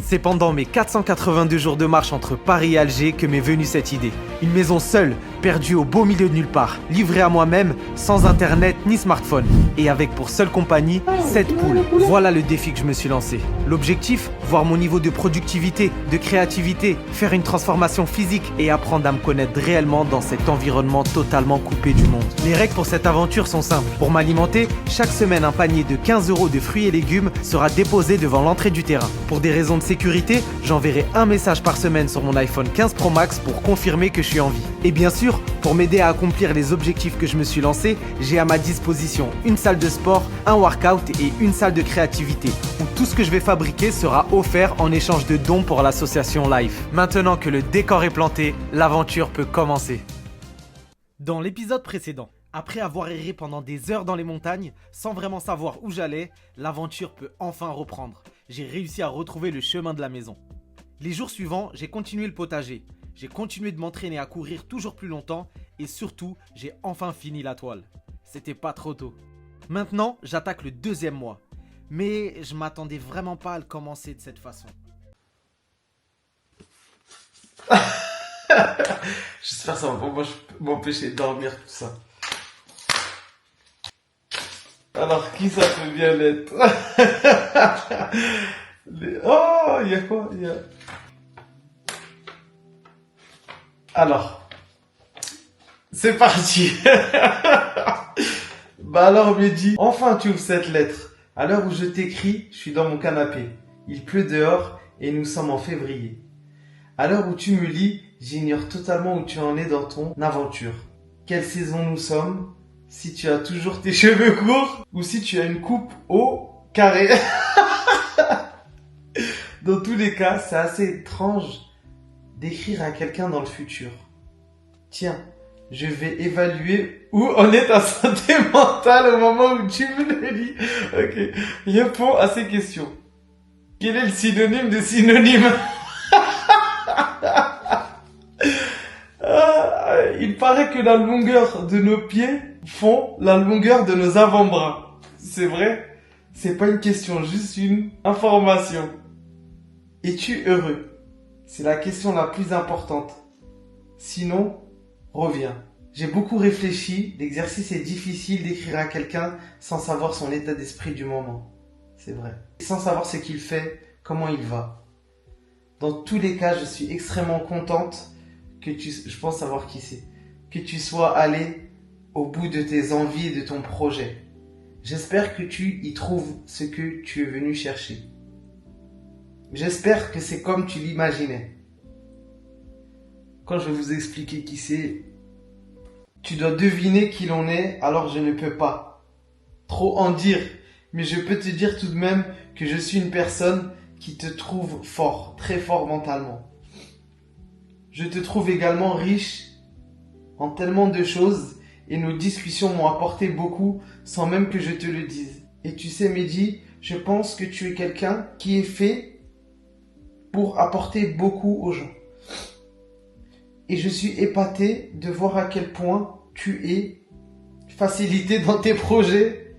C'est pendant mes 482 jours de marche entre Paris et Alger que m'est venue cette idée. Une maison seule, perdue au beau milieu de nulle part, livrée à moi-même, sans internet ni smartphone. Et avec pour seule compagnie, 7 poules. Voilà le défi que je me suis lancé. L'objectif, voir mon niveau de productivité, de créativité, faire une transformation physique et apprendre à me connaître réellement dans cet environnement totalement coupé du monde. Les règles pour cette aventure sont simples. Pour m'alimenter, chaque semaine un panier de 15 € de fruits et légumes sera déposé devant l'entrée du terrain. Pour des raisons de sécurité, j'enverrai un message par semaine sur mon iPhone 15 Pro Max pour confirmer que je suis en vie. Et bien sûr, pour m'aider à accomplir les objectifs que je me suis lancé, j'ai à ma disposition une salle de sport, un workout et une salle de créativité où tout ce que je vais fabriquer sera offert en échange de dons pour l'association Life. Maintenant que le décor est planté, l'aventure peut commencer. Dans l'épisode précédent, après avoir erré pendant des heures dans les montagnes, sans vraiment savoir où j'allais, l'aventure peut enfin reprendre. J'ai réussi à retrouver le chemin de la maison. Les jours suivants, j'ai continué le potager. J'ai continué de m'entraîner à courir toujours plus longtemps et surtout, j'ai enfin fini la toile. C'était pas trop tôt. Maintenant, j'attaque le 2e mois. Mais je m'attendais vraiment pas à le commencer de cette façon. J'espère que ça va pas m'empêcher de dormir tout ça. Alors, qui ça peut bien être? Oh, il y a quoi? Alors, c'est parti. Bah alors, Mehdi, enfin tu ouvres cette lettre. À l'heure où je t'écris, je suis dans mon canapé. Il pleut dehors et nous sommes en février. À l'heure où tu me lis, j'ignore totalement où tu en es dans ton aventure. Quelle saison nous sommes? Si tu as toujours tes cheveux courts ou si tu as une coupe au carré. Dans tous les cas, c'est assez étrange d'écrire à quelqu'un dans le futur. Tiens, je vais évaluer où en est ta santé mentale au moment où tu me le lis. Ok, réponds à ces questions. Quel est le synonyme de synonyme? Il paraît que la longueur de nos pieds font la longueur de nos avant-bras. C'est vrai? C'est pas une question, juste une information. Es-tu heureux? C'est la question la plus importante. Sinon, reviens. J'ai beaucoup réfléchi, l'exercice est difficile d'écrire à quelqu'un sans savoir son état d'esprit du moment. C'est vrai. Sans savoir ce qu'il fait, comment il va. Dans tous les cas, je suis extrêmement contente je pense savoir qui c'est, que tu sois allé au bout de tes envies et de ton projet. J'espère que tu y trouves ce que tu es venu chercher. J'espère que c'est comme tu l'imaginais. Quand je vais vous expliquer qui c'est, tu dois deviner qui l'on est, alors je ne peux pas trop en dire, mais je peux te dire tout de même que je suis une personne qui te trouve fort, très fort mentalement. Je te trouve également riche en tellement de choses et nos discussions m'ont apporté beaucoup sans même que je te le dise. Et tu sais, Mehdi, je pense que tu es quelqu'un qui est fait pour apporter beaucoup aux gens. Et je suis épaté de voir à quel point tu es facilité dans tes projets.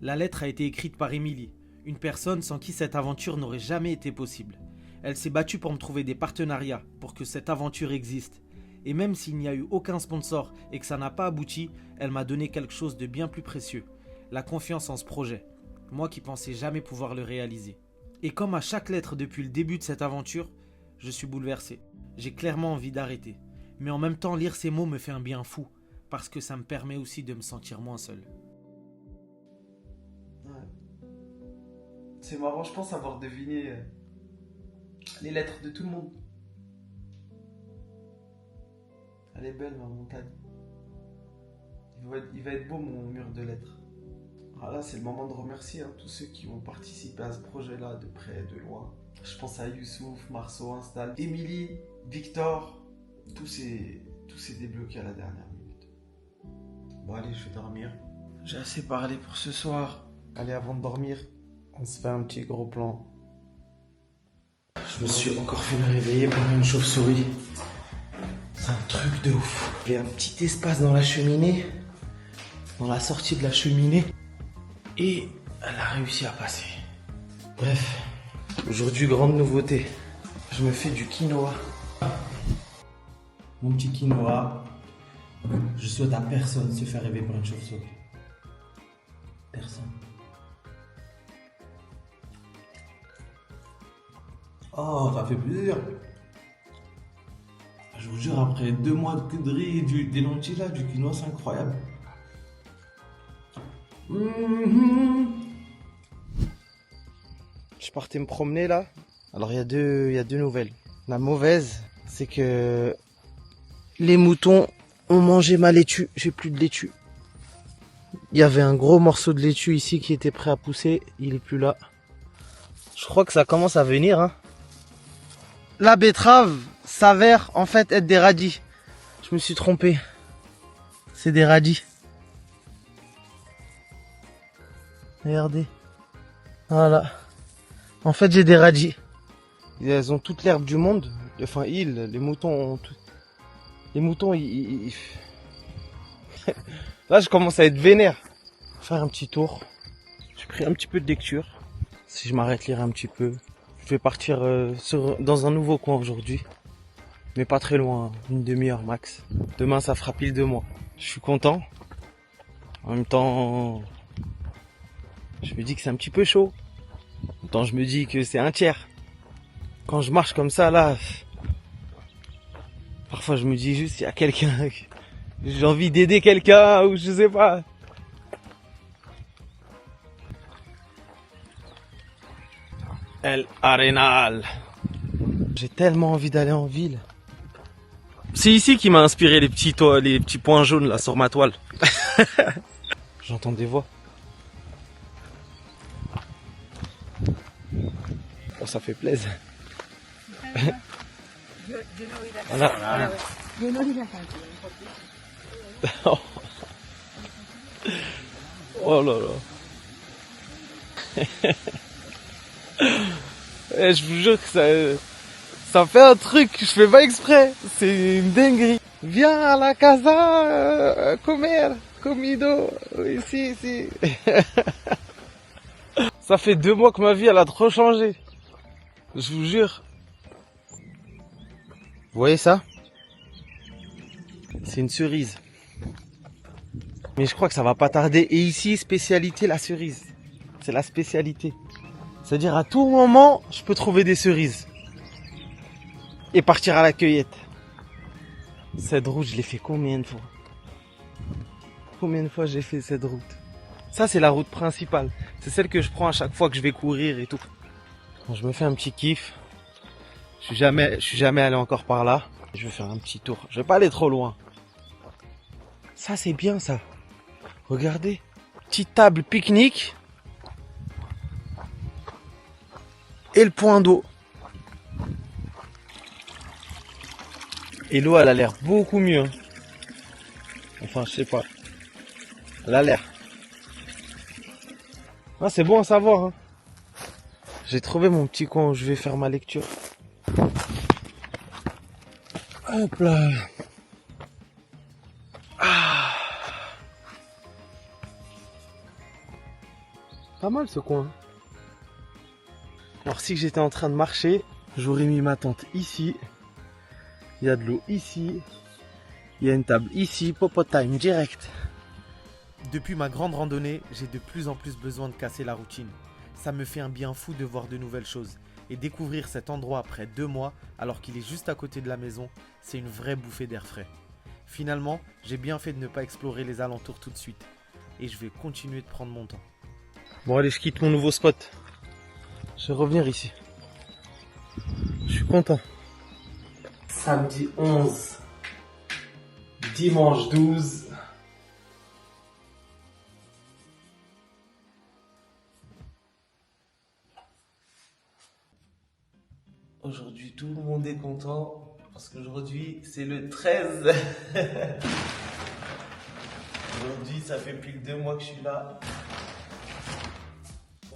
La lettre a été écrite par Émilie, une personne sans qui cette aventure n'aurait jamais été possible. Elle s'est battue pour me trouver des partenariats pour que cette aventure existe. Et même s'il n'y a eu aucun sponsor et que ça n'a pas abouti, elle m'a donné quelque chose de bien plus précieux. La confiance en ce projet. Moi qui pensais jamais pouvoir le réaliser. Et comme à chaque lettre depuis le début de cette aventure, je suis bouleversé. J'ai clairement envie d'arrêter. Mais en même temps, lire ces mots me fait un bien fou. Parce que ça me permet aussi de me sentir moins seul. Ouais. C'est marrant, je pense avoir deviné les lettres de tout le monde. Elle est belle ma montagne. Il va être beau mon mur de lettres. Alors là c'est le moment de remercier tous ceux qui ont participé à ce projet là de près, de loin. Je pense à Youssouf, Marceau, Install, Émilie, Victor. Tout s'est débloqué à la dernière minute. Bon allez, je vais dormir. J'ai assez parlé pour ce soir. Allez, avant de dormir, on se fait un petit gros plan. Je me suis encore fait me réveiller par une chauve-souris. C'est un truc de ouf. Il y a un petit espace dans la cheminée, dans la sortie de la cheminée, et elle a réussi à passer. Bref, Aujourd'hui, grande nouveauté. Je me fais du quinoa. Mon petit quinoa. Je souhaite à personne de se faire rêver par une chauve-souris. Personne. Oh, ça fait plaisir. Je vous jure, après 2 mois de riz et des lentilles là, du quinoa, c'est incroyable. Je partais me promener là. Alors il y a deux nouvelles. La mauvaise, c'est que les moutons ont mangé ma laitue. J'ai plus de laitue. Il y avait un gros morceau de laitue ici qui était prêt à pousser. Il est plus là. Je crois que ça commence à venir. Hein. La betterave s'avère en fait être des radis. Je me suis trompé. C'est des radis. Regardez. Voilà. En fait, j'ai des radis. Elles ont toute l'herbe du monde. Enfin, les moutons ont tout. Les moutons, Là, je commence à être vénère. Faire un petit tour. J'ai pris un petit peu de lecture. Si je m'arrête lire un petit peu. Je vais partir dans un nouveau coin aujourd'hui. Mais pas très loin, une demi-heure max. Demain, ça fera pile 2 mois. Je suis content. En même temps, je me dis que c'est un petit peu chaud. En même temps, je me dis que c'est un tiers. Quand je marche comme ça, là, parfois je me dis juste, il y a quelqu'un, j'ai envie d'aider quelqu'un, ou je sais pas. El Arenal. J'ai tellement envie d'aller en ville. C'est ici qui m'a inspiré les petits points jaunes là sur ma toile. J'entends des voix. Oh, ça fait plaisir. Voilà. Oh là là. Je vous jure que ça fait un truc, je fais pas exprès. C'est une dinguerie. Viens à la casa, comer, comido. Ici. Ça fait 2 mois que ma vie elle a trop changé. Je vous jure. Vous voyez ça? C'est une cerise. Mais je crois que ça va pas tarder. Et ici, spécialité, la cerise. C'est la spécialité. C'est-à-dire à tout moment, je peux trouver des cerises. Et partir à la cueillette. Cette route, je l'ai fait combien de fois? Combien de fois j'ai fait cette route? Ça, c'est la route principale. C'est celle que je prends à chaque fois que je vais courir et tout. Quand je me fais un petit kiff. Je suis jamais allé encore par là. Je vais faire un petit tour. Je vais pas aller trop loin. Ça, c'est bien, ça. Regardez. Petite table pique-nique. Et le point d'eau. Et l'eau, elle a l'air beaucoup mieux. Hein. Enfin, je sais pas. Elle a l'air. Ah, c'est bon à savoir. Hein. J'ai trouvé mon petit coin où je vais faire ma lecture. Hop là. Ah. Pas mal ce coin. Alors si j'étais en train de marcher, j'aurais mis ma tente ici. Il y a de l'eau ici. Il y a une table ici. Popo time direct. Depuis ma grande randonnée, j'ai de plus en plus besoin de casser la routine. Ça me fait un bien fou de voir de nouvelles choses. Et découvrir cet endroit après 2 mois, alors qu'il est juste à côté de la maison, c'est une vraie bouffée d'air frais. Finalement, j'ai bien fait de ne pas explorer les alentours tout de suite. Et je vais continuer de prendre mon temps. Bon allez, je quitte mon nouveau spot. Je vais revenir ici. Je suis content. Samedi 11. Dimanche 12. Aujourd'hui, tout le monde est content parce qu'aujourd'hui, c'est le 13. Aujourd'hui, ça fait plus que 2 mois que je suis là.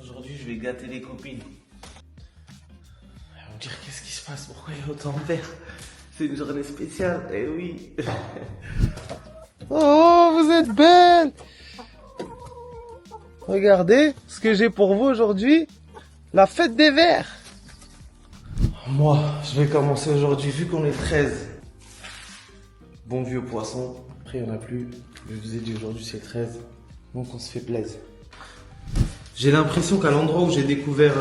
Aujourd'hui, je vais gâter les copines. Elles vont me dire qu'est-ce qui se passe, pourquoi il y a autant de verre? C'est une journée spéciale, eh oui. Oh, vous êtes belle. Regardez ce que j'ai pour vous aujourd'hui. La fête des verres. Moi, je vais commencer aujourd'hui, vu qu'on est 13. Bon vieux poisson. Après, il n'y en a plus. Je vous ai dit aujourd'hui, c'est 13. Donc, on se fait plaisir. J'ai l'impression qu'à l'endroit où j'ai découvert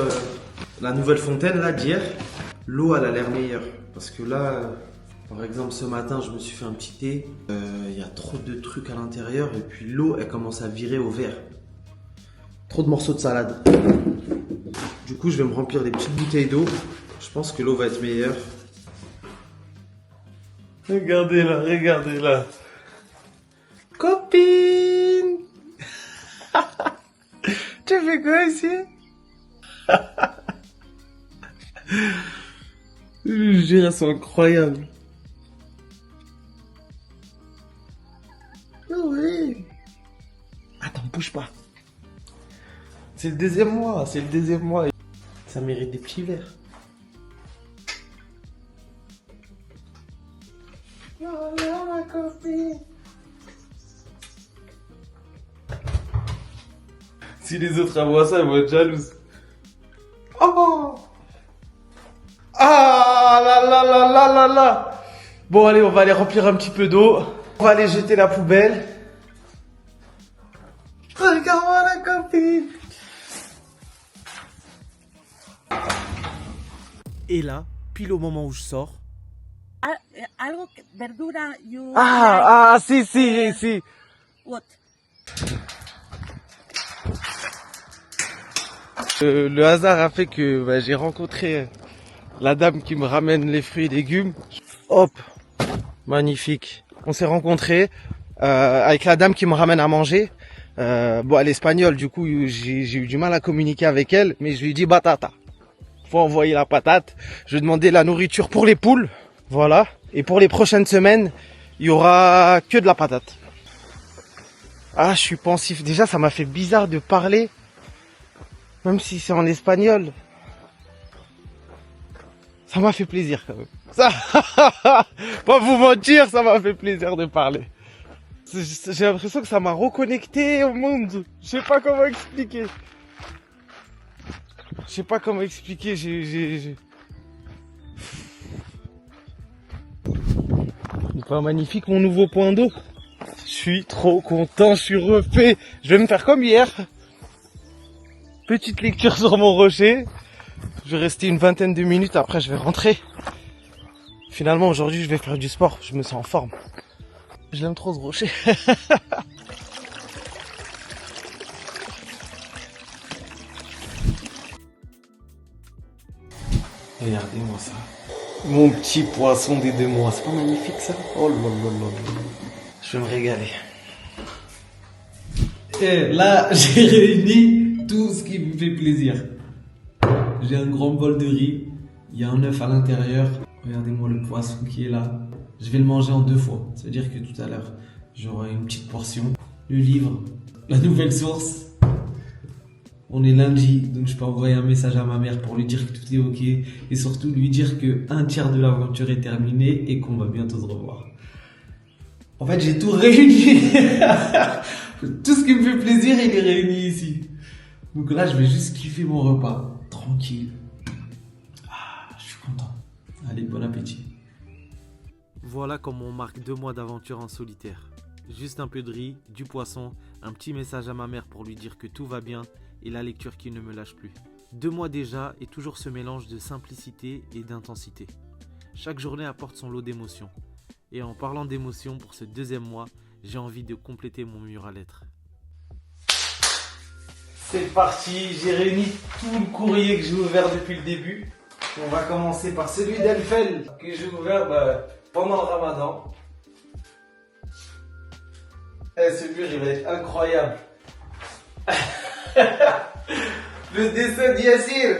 la nouvelle fontaine, là, d'hier, l'eau, elle a l'air meilleure. Parce que là, par exemple, ce matin, je me suis fait un petit thé. Il y a trop de trucs à l'intérieur. Et puis, l'eau, elle commence à virer au vert. Trop de morceaux de salade. Du coup, je vais me remplir des petites bouteilles d'eau. Je pense que l'eau va être meilleure. Regardez-la, regardez-la. Copine! Tu fais quoi ici? Je vous jure, elles sont incroyables. Oh oui. Attends, bouge pas. C'est le deuxième mois, c'est le deuxième mois. Ça mérite des petits verres. Voilà ma copine. Si les autres voient ça, ils vont être jalouses. Oh! Ah là là là là là là! Bon allez, on va aller remplir un petit peu d'eau. On va aller jeter la poubelle. Regarde-moi la copine! Et là, pile au moment où je sors. Algo, verdura, you Ah, si. what? Le hasard a fait que j'ai rencontré la dame qui me ramène les fruits et légumes. Hop, magnifique. On s'est rencontrés avec la dame qui me ramène à manger. Bon, elle est espagnole, du coup j'ai eu du mal à communiquer avec elle, mais je lui ai dit batata. Faut envoyer la patate. Je lui ai demandé la nourriture pour les poules, voilà. Et pour les prochaines semaines, il y aura que de la patate. Ah, je suis pensif. Déjà, ça m'a fait bizarre de parler. Même si c'est en espagnol. Ça m'a fait plaisir quand même. Ça, pas vous mentir, ça m'a fait plaisir de parler. J'ai l'impression que ça m'a reconnecté au monde. Je sais pas comment expliquer. C'est pas magnifique mon nouveau point d'eau. Je suis trop content, je suis refait. Je vais me faire comme hier. Petite lecture sur mon rocher. Je vais rester une vingtaine de minutes, après je vais rentrer. Finalement aujourd'hui je vais faire du sport, je me sens en forme. Je l'aime trop ce rocher. Regardez-moi ça. Mon petit poisson des 2 mois, c'est pas magnifique ça? Oh là là là là. Je vais me régaler. Et là, j'ai réuni tout ce qui me fait plaisir. J'ai un grand bol de riz, il y a un œuf à l'intérieur. Regardez-moi le poisson qui est là. Je vais le manger en 2 fois. Ça veut dire que tout à l'heure, j'aurai une petite portion. Le livre, la nouvelle source. On est lundi, donc je peux envoyer un message à ma mère pour lui dire que tout est ok. Et surtout lui dire que 1/3 de l'aventure est terminé et qu'on va bientôt se revoir. En fait, j'ai tout réuni. Tout ce qui me fait plaisir, il est réuni ici. Donc là, je vais juste kiffer mon repas. Tranquille. Ah, je suis content. Allez, bon appétit. Voilà comment on marque 2 mois d'aventure en solitaire. Juste un peu de riz, du poisson, un petit message à ma mère pour lui dire que tout va bien et la lecture qui ne me lâche plus. 2 mois déjà et toujours ce mélange de simplicité et d'intensité. Chaque journée apporte son lot d'émotions. Et en parlant d'émotions pour ce 2e mois, j'ai envie de compléter mon mur à lettres. C'est parti, j'ai réuni tout le courrier que j'ai ouvert depuis le début. On va commencer par celui d'Elfel que j'ai ouvert pendant le Ramadan. Ce mur il va être incroyable. Le dessin d'Yassir.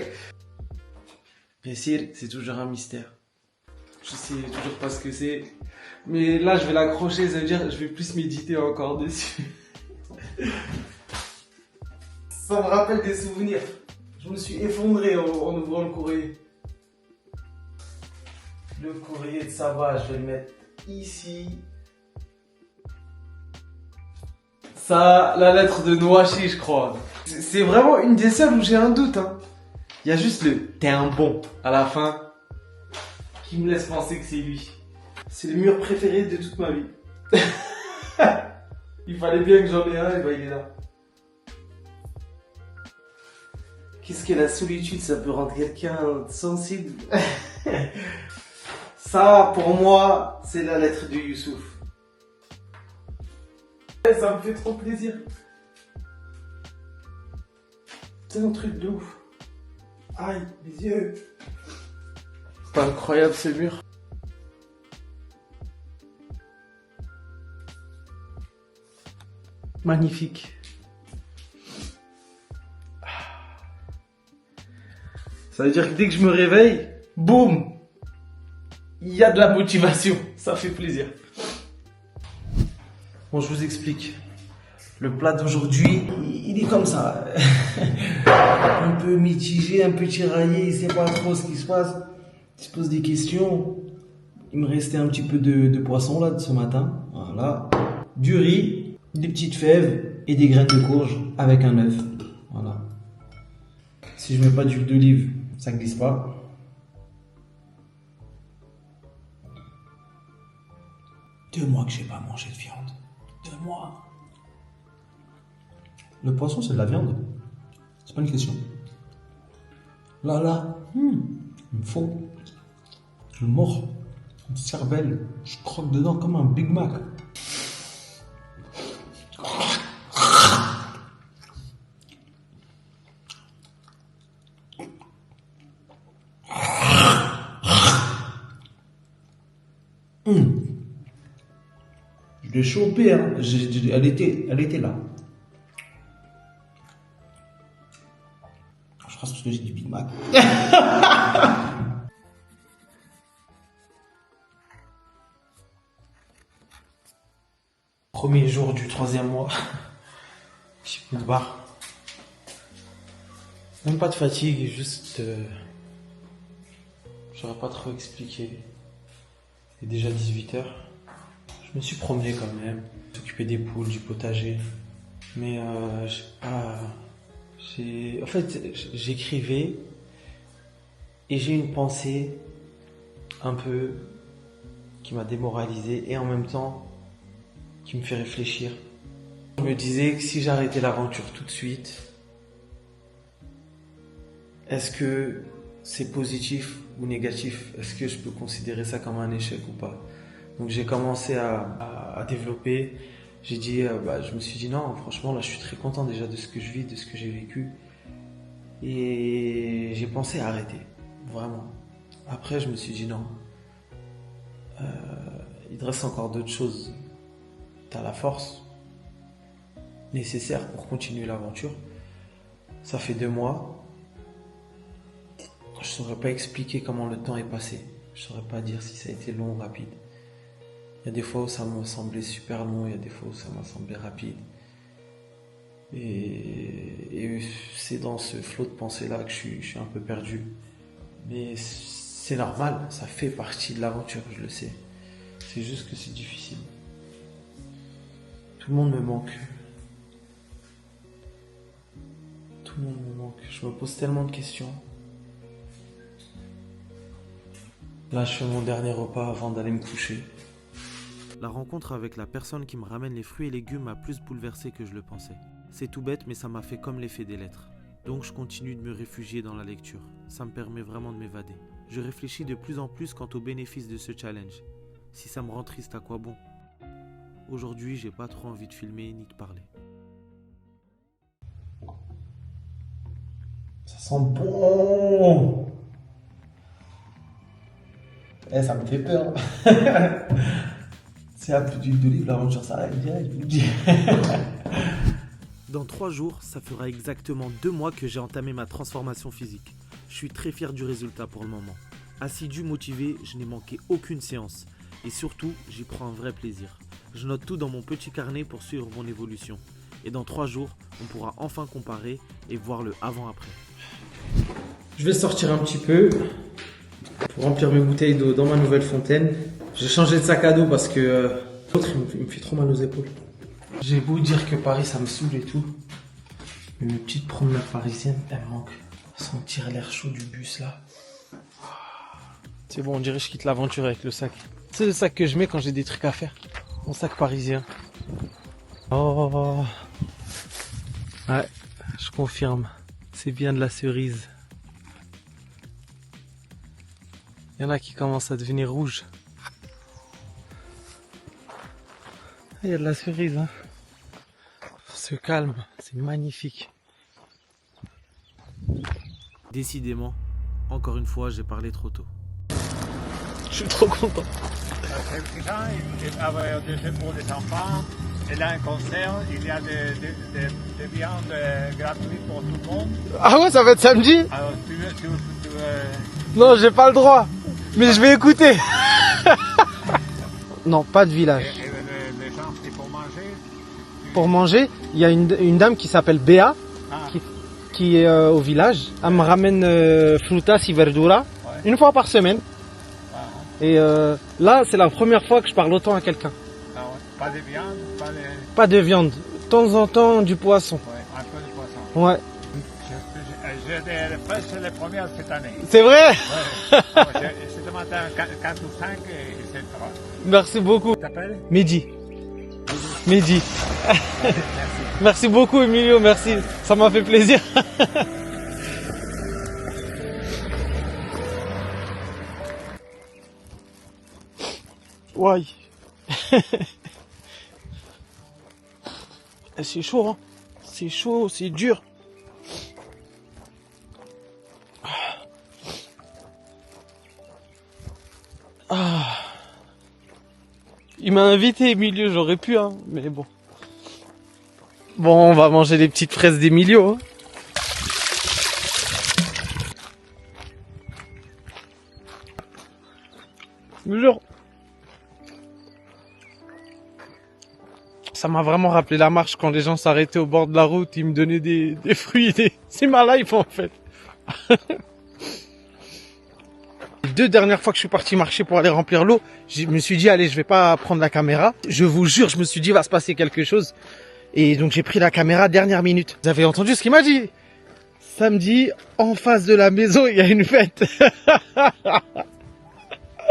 Yassir, c'est toujours un mystère. Je sais toujours pas ce que c'est. Mais là, je vais l'accrocher, ça veut dire que je vais plus méditer encore dessus. Ça me rappelle des souvenirs. Je me suis effondré en ouvrant le courrier. Le courrier de Saba, je vais le mettre ici. Ça, la lettre de Noachi, je crois. C'est vraiment une des seules où j'ai un doute. Hein. Il y a juste le « t'es un bon » à la fin. qui me laisse penser que c'est lui. C'est le mur préféré de toute ma vie. Il fallait bien que j'en ai un, et ben il est là. Qu'est-ce que la solitude, ça peut rendre quelqu'un sensible. Ça, pour moi, c'est la lettre de Youssouf. Ça me fait trop plaisir. C'est un truc de ouf. Aïe, les yeux. C'est incroyable ce mur. Magnifique. Ça veut dire que dès que je me réveille, boum, il y a de la motivation. Ça fait plaisir. Bon, je vous explique. Le plat d'aujourd'hui, il est comme ça. Un peu mitigé, un peu tiraillé, il sait pas trop ce qui se passe. Il se pose des questions. Il me restait un petit peu de poisson là de ce matin. Voilà. Du riz, des petites fèves et des graines de courge avec un œuf. Voilà. Si je mets pas d'huile d'olive, ça glisse pas. Deux mois que j'ai pas mangé de viande. 2 mois. Le poisson, c'est de la viande. C'est pas une question. Là, il me faut. Je le mords. Une cervelle. Je croque dedans comme un Big Mac. Je l'ai chopé, hein. Elle était là. Je crois que j'ai du Big Mac. Premier jour du 3e mois. Petit coup de barre. Même pas de fatigue, juste... J'aurais pas trop expliqué. Il est déjà 18h. Je me suis promené quand même, s'occuper des poules, du potager. Mais en fait, j'écrivais et j'ai une pensée un peu qui m'a démoralisé et en même temps qui me fait réfléchir. Je me disais que si j'arrêtais l'aventure tout de suite, est-ce que c'est positif ou négatif? Est-ce que je peux considérer ça comme un échec ou pas? Donc j'ai commencé à développer. J'ai dit, je me suis dit non, franchement là je suis très content déjà de ce que je vis, de ce que j'ai vécu. Et j'ai pensé à arrêter, vraiment. Après je me suis dit non, il te reste encore d'autres choses. T'as la force nécessaire pour continuer l'aventure. Ça fait 2 mois. Je saurais pas expliquer comment le temps est passé. Je saurais pas dire si ça a été long ou rapide. Il y a des fois où ça m'a semblé super long, il y a des fois où ça m'a semblé rapide. Et c'est dans ce flot de pensée-là que je suis un peu perdu. Mais c'est normal, ça fait partie de l'aventure, je le sais. C'est juste que c'est difficile. Tout le monde me manque. Tout le monde me manque. Je me pose tellement de questions. Là, je fais mon dernier repas avant d'aller me coucher. La rencontre avec la personne qui me ramène les fruits et légumes m'a plus bouleversé que je le pensais. C'est tout bête, mais ça m'a fait comme l'effet des lettres. Donc je continue de me réfugier dans la lecture. Ça me permet vraiment de m'évader. Je réfléchis de plus en plus quant aux bénéfices de ce challenge. Si ça me rend triste, à quoi bon? Aujourd'hui, j'ai pas trop envie de filmer ni de parler. Ça sent bon. Ça me fait peur. C'est un peu d'huile d'olive, l'aventure s'arrête direct, je vous le dis. Dans 3 jours, ça fera exactement 2 mois que j'ai entamé ma transformation physique. Je suis très fier du résultat pour le moment. Assidu, motivé, je n'ai manqué aucune séance. Et surtout, j'y prends un vrai plaisir. Je note tout dans mon petit carnet pour suivre mon évolution. Et dans 3 jours, on pourra enfin comparer et voir le avant-après. Je vais sortir un petit peu pour remplir mes bouteilles d'eau dans ma nouvelle fontaine. J'ai changé de sac à dos parce que l'autre il me fait trop mal aux épaules. J'ai beau dire que Paris ça me saoule et tout, mais mes petites promenades parisiennes elles me manquent. Sentir l'air chaud du bus là, C'est bon, on dirait que je quitte l'aventure avec le sac. C'est le sac que je mets quand j'ai des trucs à faire. Mon sac parisien. Oh. Ouais, je confirme. C'est bien de la cerise. Il y en a qui commencent à devenir rouges. Il y a de la cerise, hein. Ce calme, c'est magnifique. Décidément, encore une fois, j'ai parlé trop tôt. Je suis trop content. Pour les enfants, il y a un concert, il y a des viandes gratuites pour tout le monde. Ah ouais, ça va être samedi? Alors Non, j'ai pas le droit. Mais je vais écouter. Non, pas de village. les gens, c'est pour manger. Pour manger, il y a une dame qui s'appelle Béa, Ah. qui est au village. Elle me ramène frutas y verdura Ouais. une fois par semaine. Ah, Et là, c'est la première fois que je parle autant à quelqu'un. ah ouais. Pas de viande, pas de... Pas de viande. De temps en temps, du poisson. Ouais, un peu de poisson. Ouais. J'ai des presque les premières cette année. C'est vrai? Ouais. J'ai demandé 4 ou 5 et c'est 3. Merci beaucoup. Tu t'appelles? Mehdi. Mehdi. Merci beaucoup, Emilio. Merci. Ça m'a fait plaisir. Ouais. C'est chaud, hein. C'est chaud, c'est dur. Ah. Il m'a invité, Emilio, j'aurais pu, hein, mais bon. Bon, on va manger les petites fraises d'Emilio, hein. Je vous jure. Ça m'a vraiment rappelé la marche quand les gens s'arrêtaient au bord de la route, ils me donnaient des fruits. C'est ma life en fait. Les 2 dernières fois que je suis parti marcher pour aller remplir l'eau, je me suis dit allez, je vais pas prendre la caméra. Je vous jure, je me suis dit va se passer quelque chose. Et donc j'ai pris la caméra dernière minute. Vous avez entendu ce qu'il m'a dit? Samedi, en face de la maison, il y a une fête.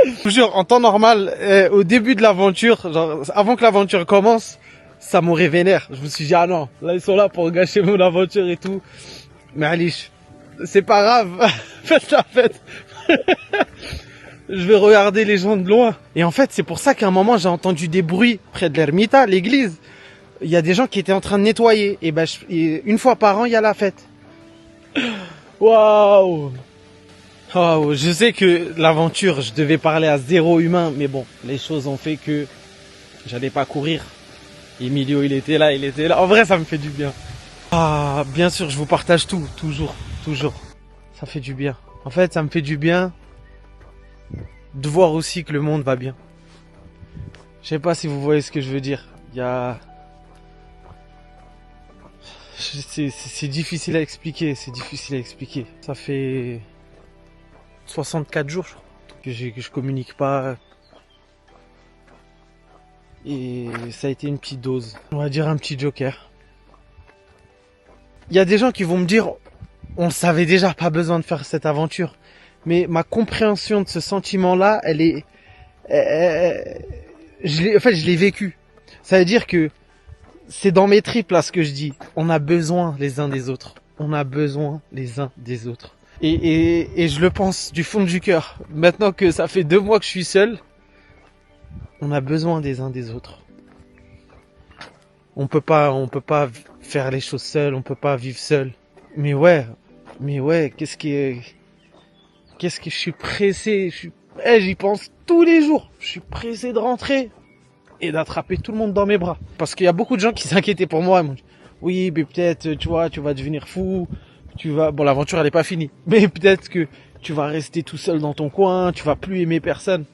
Je vous jure, en temps normal, au début de l'aventure, genre avant que l'aventure commence, ça m'aurait vénère. Je me suis dit, ah non, là ils sont là pour gâcher mon aventure et tout. Mais Alice, c'est pas grave, faites la fête. Je vais regarder les gens de loin. Et en fait, c'est pour ça qu'à un moment, j'ai entendu des bruits près de l'ermita, l'église. Il y a des gens qui étaient en train de nettoyer. Et ben, une fois par an, il y a la fête. Waouh! Oh, je sais que l'aventure, je devais parler à 0 humain, mais bon, les choses ont fait que j'allais pas courir. Emilio, il était là. En vrai, ça me fait du bien. Ah, bien sûr, je vous partage tout, toujours. Ça fait du bien. En fait, ça me fait du bien de voir aussi que le monde va bien. Je sais pas si vous voyez ce que je veux dire. Il y a... C'est difficile à expliquer, Ça fait 64 jours, je crois, que je communique pas. Et ça a été une petite dose. On va dire un petit joker. Il y a des gens qui vont me dire, on savait déjà, pas besoin de faire cette aventure. Mais ma compréhension de ce sentiment-là, elle est... je l'ai vécu. Ça veut dire que c'est dans mes tripes là ce que je dis. On a besoin les uns des autres. Et je le pense du fond du cœur. Maintenant que ça fait 2 mois que je suis seul, on a besoin des uns des autres. On peut pas faire les choses seul, on peut pas vivre seul. Mais ouais, qu'est-ce que je suis pressé, j'y pense tous les jours. Je suis pressé de rentrer et d'attraper tout le monde dans mes bras. Parce qu'il y a beaucoup de gens qui s'inquiétaient pour moi. Ils m'ont dit, oui, mais peut-être, tu vois, tu vas devenir fou. Bon, l'aventure, elle est pas finie. Mais peut-être que tu vas rester tout seul dans ton coin, tu vas plus aimer personne.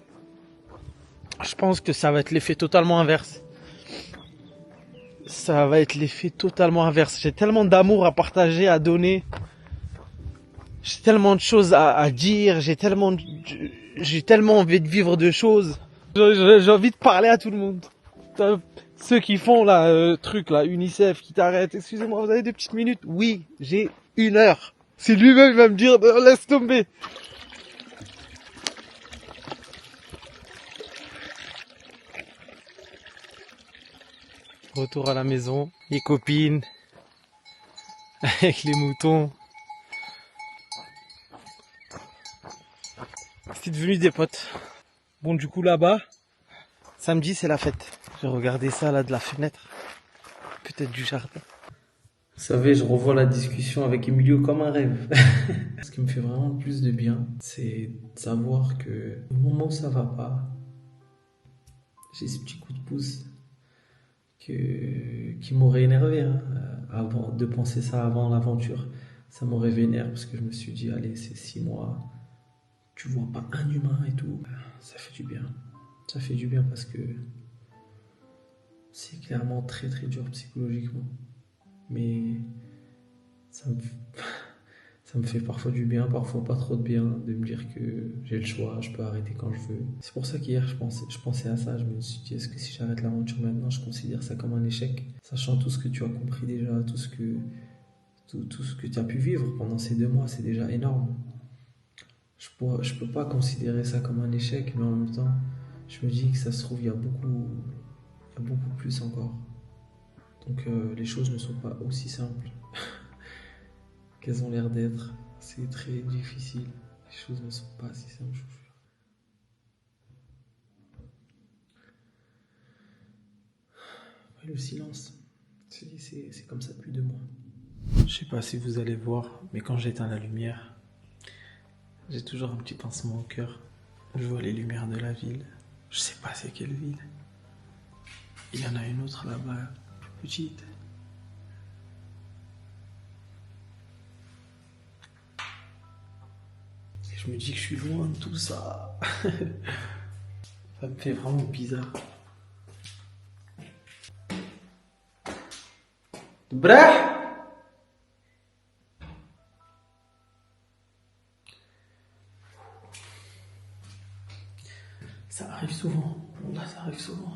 Je pense que ça va être l'effet totalement inverse. J'ai tellement d'amour à partager, à donner. J'ai tellement de choses à dire. J'ai tellement envie de vivre de choses. J'ai envie de parler à tout le monde. Ceux qui font truc là, UNICEF, qui t'arrêtent. Excusez-moi, vous avez 2 petites minutes? Oui, j'ai 1 heure. C'est lui-même qui va me dire, laisse tomber. Retour à la maison, les copines, avec les moutons. C'est devenu des potes. Bon, du coup, là-bas, samedi, c'est la fête. J'ai regardé ça là de la fenêtre. Peut-être du jardin. Vous savez, je revois la discussion avec Emilio comme un rêve. Ce qui me fait vraiment le plus de bien, c'est de savoir que au moment où ça va pas, j'ai ce petit coup de pouce qui m'aurait énervé avant de penser ça avant l'aventure. Ça m'aurait vénère parce que je me suis dit, allez, c'est 6 mois, tu vois pas un humain et tout. Ça fait du bien. Ça fait du bien parce que c'est clairement très très dur psychologiquement. Mais ça me fait parfois du bien, parfois pas trop de bien, de me dire que j'ai le choix, je peux arrêter quand je veux. C'est pour ça qu'hier je pensais à ça, je me suis dit, est-ce que si j'arrête l'aventure maintenant, je considère ça comme un échec, sachant tout ce que tu as compris déjà, tout ce que tu as pu vivre pendant ces 2 mois, c'est déjà énorme. Je peux pas considérer ça comme un échec, mais en même temps, je me dis que ça se trouve, il y a beaucoup plus encore. Donc les choses ne sont pas aussi simples qu'elles ont l'air d'être. C'est très difficile. Les choses ne sont pas si simples, je vous jure. Ouais, le silence, c'est comme ça depuis 2 mois. Je sais pas si vous allez voir, mais quand j'éteins la lumière, j'ai toujours un petit pincement au cœur. Je vois les lumières de la ville. Je sais pas c'est quelle ville. Il y en a une autre là-bas, plus petite. Et je me dis que je suis loin de tout ça. Ça me fait vraiment bizarre. Brah! Ça arrive souvent. Là, ça arrive souvent.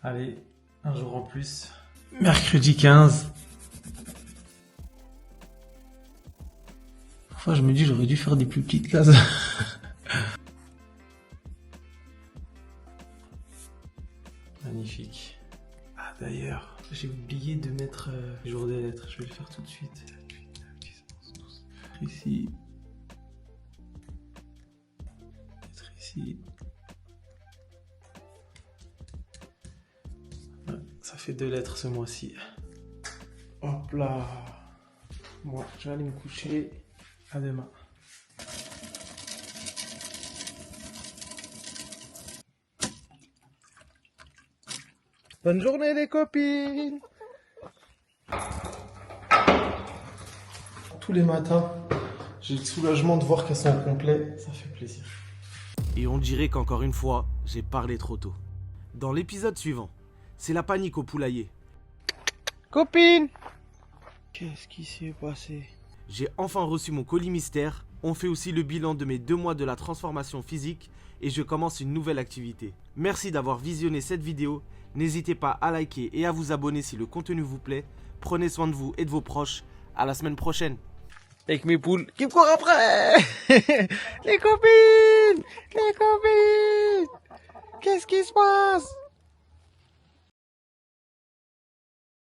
Allez, un jour en plus. Mercredi 15. Parfois, je me dis, j'aurais dû faire des plus petites cases. Magnifique. Ah, d'ailleurs, j'ai oublié de mettre le jour des lettres. Je vais le faire tout de suite. Ici. Peut-être ici. Ça fait 2 lettres ce mois-ci. Hop là. Moi, je vais aller me coucher. À demain. Bonne journée les copines. Tous les matins, j'ai le soulagement de voir qu'elles sont au complet. Ça fait plaisir. Et on dirait qu'encore une fois, j'ai parlé trop tôt. Dans l'épisode suivant, c'est la panique au poulailler. Copine! Qu'est-ce qui s'est passé? J'ai enfin reçu mon colis mystère. On fait aussi le bilan de mes 2 mois de la transformation physique et je commence une nouvelle activité. Merci d'avoir visionné cette vidéo. N'hésitez pas à liker et à vous abonner si le contenu vous plaît. Prenez soin de vous et de vos proches. À la semaine prochaine. Avec mes poules qui me courent après. Les copines! Les copines! Qu'est-ce qui se passe?